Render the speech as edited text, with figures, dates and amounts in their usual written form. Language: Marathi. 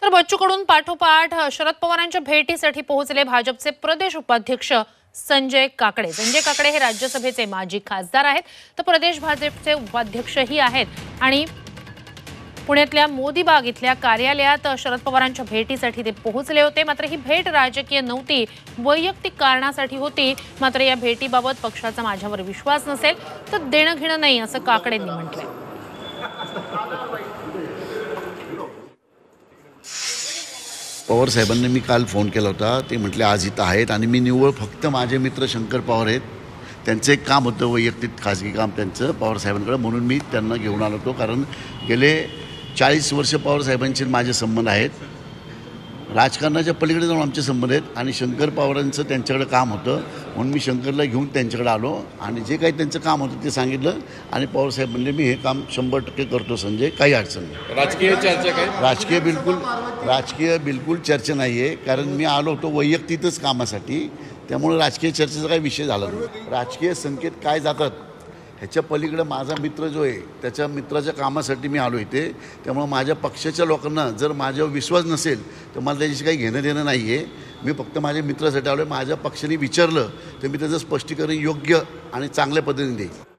तर बच्चू कडून पाठोपाठ शरद पवारांच्या भेटीसाठी पोहोचले भाजपचे प्रदेश उपाध्यक्ष संजय काकडे। संजय काकडे हे राज्यसभेचे माजी खासदार आहेत, तर प्रदेश भाजपचे उपाध्यक्षही आहेत आणि पुण्यातल्या मोदीबाग इथल्या कार्यालयात शरद पवारांच्या भेटीसाठी ते पोहोचले होते। मात्र ही भेट राजकीय नव्हती, वैयक्तिक कारणासाठी होती। मात्र या भेटीबाबत पक्षाचा माझ्यावर विश्वास नसेल तर देणं घेणं नाही असं काकडेंनी म्हटलंय। पवार साहेबांनी मी काल फोन केला होता, ते म्हटले आज इथं आहेत आणि मी निव्वळ फक्त माझे मित्र शंकर पवार आहेत, त्यांचं एक काम होतं वैयक्तिक खाजगी काम त्यांचं पवार साहेबांकडे, म्हणून मी त्यांना घेऊन आलो होतो। कारण गेले 40 वर्ष पवार साहेबांचे माझे संबंध आहेत, राजकारणाच्या पलीकडे जाऊन आमचे संबंध आहेत आणि शंकर पवारांचं त्यांच्याकडे काम होतं, म्हणून मी शंकरला घेऊन त्यांच्याकडे आलो आणि जे काही त्यांचं काम होतं ते सांगितलं आणि पवार साहेब म्हणले मी हे काम 100% करतो संजय, काही अडचण नाही। राजकीय चर्चा काय? राजकीय बिलकुल चर्चा नाही आहे, कारण मी आलो होतो वैयक्तिकच कामासाठी, त्यामुळे राजकीय चर्चेचा काही विषय झाला नाही। राजकीय संकेत काय जातात ह्याच्या पलीकडे माझा मित्र जो आहे त्याच्या मित्राच्या कामासाठी मी आलो इथे, त्यामुळे माझ्या पक्षाच्या लोकांना जर माझ्यावर विश्वास नसेल तर मला त्याच्याशी काही घेणं देणं नाही आहे। मी फक्त माझ्या मित्रासाठी आलो आहे, माझ्या पक्षाने विचारलं तर मी त्याचं स्पष्टीकरण योग्य आणि चांगल्या पद्धतीने देईन।